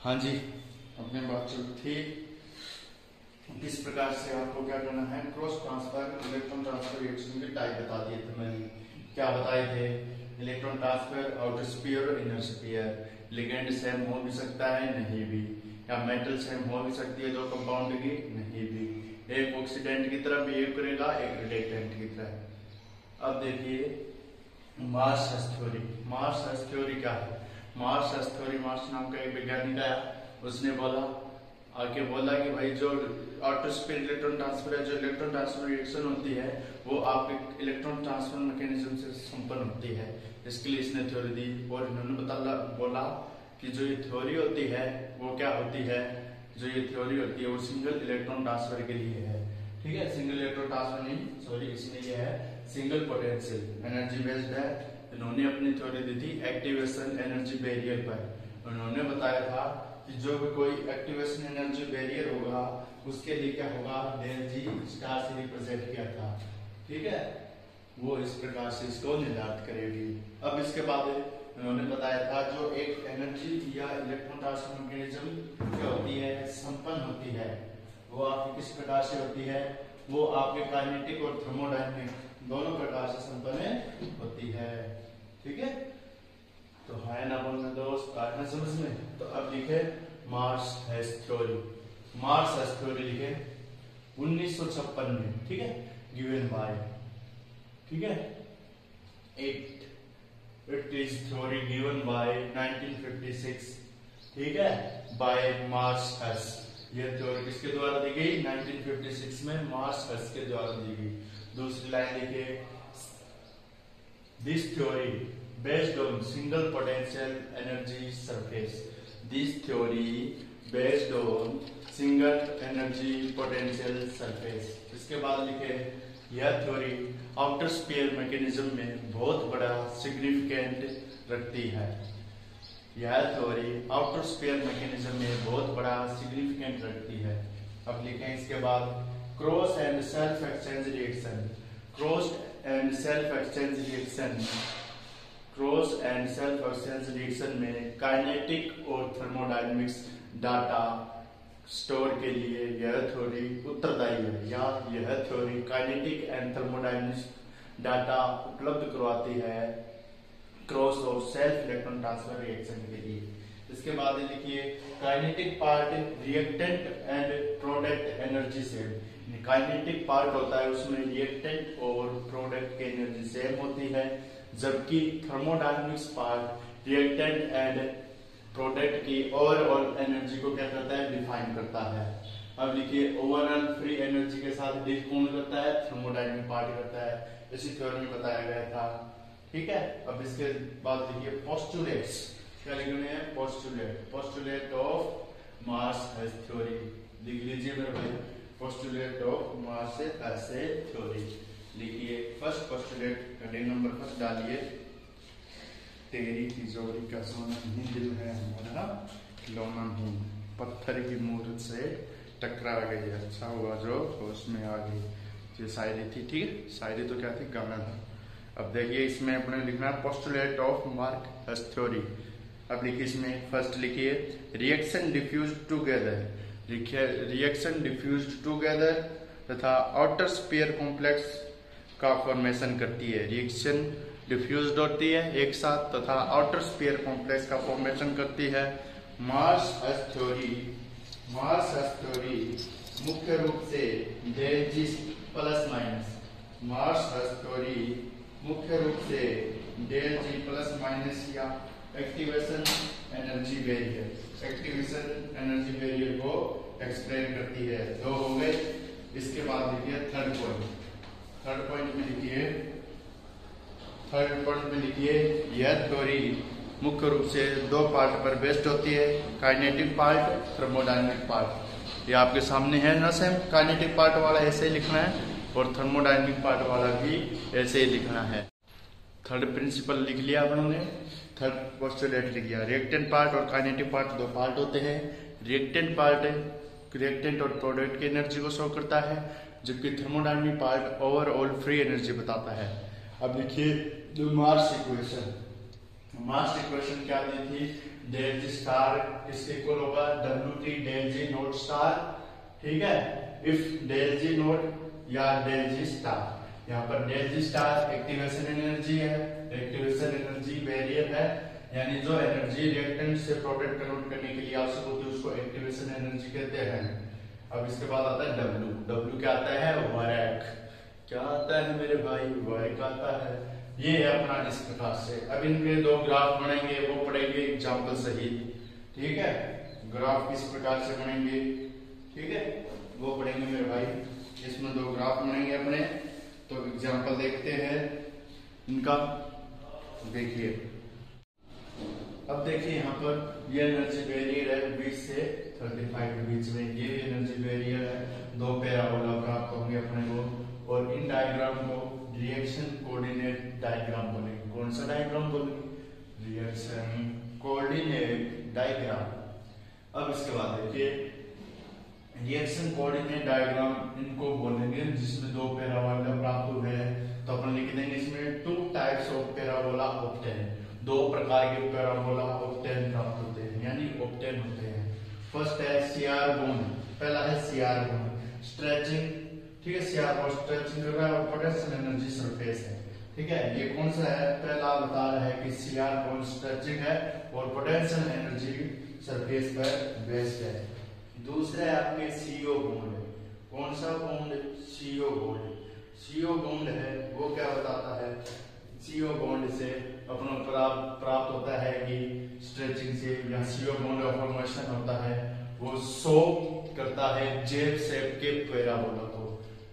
हाँ जी, अपने बात चल थी। इस प्रकार से आपको क्या करना है, cross transfer electron transfer reaction के टाइप बता दिए थे मैंने। क्या बताए थे? इलेक्ट्रॉन ट्रांसफर आउटर स्फीयर और इनर स्फीयर। लिगेंड सेम हो भी सकता है, नहीं भी, या मेटल सेम हो भी सकती है, दो कंपाउंड की, नहीं भी। एक ऑक्सीडेंट की तरह बिहेव करेगा, एक रिडक्टेंट की तरह। अब देखिए मार्स थ्योरी। मार्स थ्योरी क्या है? मार्स थ्योरी, मार्स नाम का एक वैज्ञानिक आया, उसने आके बोला कि भाई जो आउटर स्फीयर इलेक्ट्रॉन ट्रांसफर है, जो इलेक्ट्रॉन ट्रांसफर रिएक्शन होती है वो आपके इलेक्ट्रॉन ट्रांसफर मैकेनिज्म से संपन्न होती है। इसके लिए इसने थ्योरी दी और इन्होंने बोला कि जो ये थ्योरी होती है वो क्या होती है, जो ये थ्योरी होती है वो सिंगल इलेक्ट्रॉन ट्रांसफर के लिए है। ठीक है, सिंगल इलेक्ट्रॉन ट्रांसफर नहीं, सॉरी, इसमें ये है सिंगल पोटेंशियल एनर्जी बेस्ड है। इन्होंने अपनी थ्योरी दी थी एक्टिवेशन एनर्जी बैरियर पर। उन्होंने बताया था कि जो भी कोई एक्टिवेशन एनर्जी बैरियर होगा उसके लिए क्या होगा, डेल जी स्टार से रिप्रेजेंट किया था। ठीक है, वो इस प्रकार से इसको निर्धारित करेगी। अब इसके बाद उन्होंने बताया था जो एक एनर्जी या इलेक्ट्रॉन ट्रांसफर मैकेनिज्म जो होती है, संपन्न होती है, वो आपकी किस प्रकार से होती है, वो आपके काइनेटिक और थर्मोडायनेमिक दोनों प्रकार से संपन्न होती है। ठीक है, तो है ना बोलना दोस्त, आना समझ में। तो अब लिखे मार्स थ्योरी। मार्स थ्योरी लिखे 1956 में। ठीक है, गिवन बाय, ठीक है, it is theory given by 1956। ठीक है, बाय मार्स। यह थ्योरी किसके द्वारा दी गई? 1956 में मार्स के द्वारा दी गई। दूसरी लाइन लिखे, this theory based on single potential energy surface. This theory based on single energy potential surface. इसके बाद लिखे यह थ्योरी आउटर स्फीयर मैकेनिज्म में बहुत बड़ा सिग्निफिकेंट रखती है। यह थ्योरी आउटर स्फीयर मैकेनिज्म में बहुत बड़ा सिग्निफिकेंट रखती है। अब लिखें इसके बाद cross and self exchange reaction. Cross and self exchange reaction, cross and self exchange reaction में काइनेटिक और थर्मोडायनेमिक्स डाटा स्टोर के लिए यह थ्योरी उत्तरदायी है, या यह theory kinetic and thermodynamics data उपलब्ध करवाती है क्रॉस और सेल्फ इलेक्ट्रॉन ट्रांसफर रिएक्शन के लिए। इसके बाद लिखिए kinetic part reactant and product energy same. Kinetic part होता है उसमें रिएक्टेंट और प्रोडक्ट की एनर्जी सेम होती है, जबकि thermodynamics part reactant and product की ओवरऑल एनर्जी को क्या करता है, डिफाइन करता है। अब लिखिए ओवरऑल फ्री एनर्जी के साथ डील कौन करता है? थर्मोडायनेमिक पार्ट करता है। इसी थ्योरी में बताया गया था। ठीक है, अब इसके बाद लिखिए पोस्टुलेट्स। क्या लिखने हैं? Postulate. Postulate of Mars theory लिख लीजिए मेरे भाई। पोस्टुलेट ऑफ मार्स थ्योरी लिखिए। First postulate heading number first डालिए, तेरी तिजोरी का सोना नहीं दिल है हमारा खिलौना नहीं, पत्थर की मूर्त से टकरा गई, अच्छा हुआ जो होश में आ गई। ये शायरी थी। ठीक है, शायरी तो क्या थी, गाना था। अब देखिए इसमें अपने लिखना है पोस्टुलेट ऑफ मार्स थ्योरी। अब लिखिए इसमें फर्स्ट लिखिए reaction diffuse together. Reaction diffuse together तथा आउटर स्फीयर कॉम्प्लेक्स का फॉर्मेशन करती है। रिएक्शन डिफ्यूज्ड होती है एक साथ तथा आउटर स्फीयर कॉम्प्लेक्स का फॉर्मेशन करती है। मार्स थ्योरी मुख्य रूप से del G plus minus, Mars theory मुख्य रूप से डेल जी प्लस माइनस या एक्टिवेशन एनर्जी बैरियर को एक्सप्लेन करती है। दो हो गए। इसके बाद लिखिए थर्ड पॉइंट में लिखिए यह थ्योरी मुख्य रूप से दो पार्ट पर बेस्ड होती है, काइनेटिक पार्ट, थर्मोडायनेमिक पार्ट। ये आपके सामने है ना, सेम काइनेटिक पार्ट वाला ऐसे ही लिखना है और थर्मोडायनेमिक पार्ट वाला भी ऐसे ही लिखना है। थर्ड प्रिंसिपल लिख लिया आप लोगों ने, थर्ड पोस्टुलेट लिख लिया। रिएक्टेंट पार्ट और काइनेटिक पार्ट दो पार्ट होते हैं। रिएक्टेंट पार्ट रिएक्टेंट और प्रोडक्ट की एनर्जी को शो करता है, जबकि thermodynamic part overall free energy बताता है। अब देखिए मार्स इक्वेशन, मास्ट इक्वेशन क्या दी थी, डेल जी स्टार इसके इक्वल होगा W T डेल जी नोट स्टार, ठीक है। इफ डेल जी नोट या डेल जी स्टार, यहाँ पर डेल जी स्टार एक्टिवेशन एनर्जी है, एक्टिवेशन एनर्जी बैरियर है, यानी जो एनर्जी रिएक्टेंट से प्रोडक्ट कन्वर्ट करने के लिए आवश्यक होती है उसको एक्टिवेशन एनर्जी कहते हैं। अब इसके बाद आता है W क्या आता है, वर्क। क्या आता है मेरे भाई, वर्क आता है। ये है अपना इस प्रकार से। अब इनके दो ग्राफ बनेंगे, वो पढ़ेंगे एग्जाम्पल सहित, ठीक है। ग्राफ किस प्रकार से बनेंगे, ठीक है, वो पढ़ेंगे मेरे भाई। इसमें दो ग्राफ बनेंगे अपने, तो एग्जाम्पल देखते हैं इनका। देखिए, अब देखिए यहाँ पर ये एनर्जी बैरियर है 20 से 35 के बीच में, ये भी एनर्जी बैरियर है। दो पैराबोला प्राप्त होंगे अपने को, और इन डायग्राम को रिएक्शन कोऑर्डिनेट डायग्राम बोलेंगे। कौन सा डायग्राम बोलेंगे, रिएक्शन कोऑर्डिनेट डायग्राम। अब इसके बाद देखिए रिएक्शन कोऑर्डिनेट डायग्राम इनको बोलेंगे जिसमें दो पैराबोला प्राप्त हुए हैं। तो अपन लिख देंगे इसमें 2 टाइप्स ऑफ पैराबोला ऑब्टेन, दो प्रकार के पैराबोला ऑब्टेन प्राप्त होते हैं, यानी ऑब्टेन होते हैं। फर्स्ट है सीआर बोन, पहला है सीआर बोन स्ट्रेचिंग, ठीक है। सीआर बोन स्ट्रेचिंग कर रहा है और पोटेंशियल एनर्जी सरफेस है, ठीक है। ये कौन सा है, पहला बता रहा है कि सीआर बोन स्ट्रेचिंग है और पोटेंशियल एनर्जी सरफेस पर बेस्ड है। दूसरा है आपके सीओ बॉन्ड, कौन सा bond, CO bond. CO bond है वो क्या बताता है, सीओ बॉन्ड से अपना प्राप्त होता है कि स्ट्रेचिंग से या सीओ बॉन्ड का फॉर्मेशन होता है, वो शो करता है जेब शेप के पैराबोला को,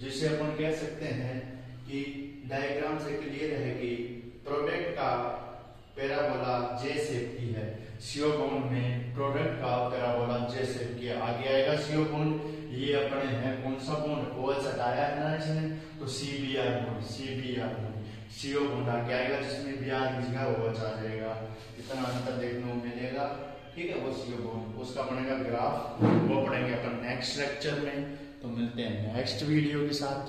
जिसे अपन कह सकते हैं कि डायग्राम से क्लियर है कि प्रोडक्ट का पैराबोला जे शेप की है। सीओ बॉन्ड में प्रोडक्ट का पैराबोला जे शेप की है। आगे आएगा सीओ बॉन्ड, ये अपने हैं कौन सा बॉन्ड, OH हटाया है ना इसने, तो CBr bond, CBr bond. CO bond आगे आएगा जिसमें Br की जगह OH आ जाएगा, इतना अंतर देखने को मिलेगा, ठीक है। वो सीओ बॉन्ड, उसका बनेगा ग्राफ, वो पढ़ेंगे अपन नेक्स्ट लेक्चर में। तो मिलते हैं नेक्स्ट वीडियो के साथ।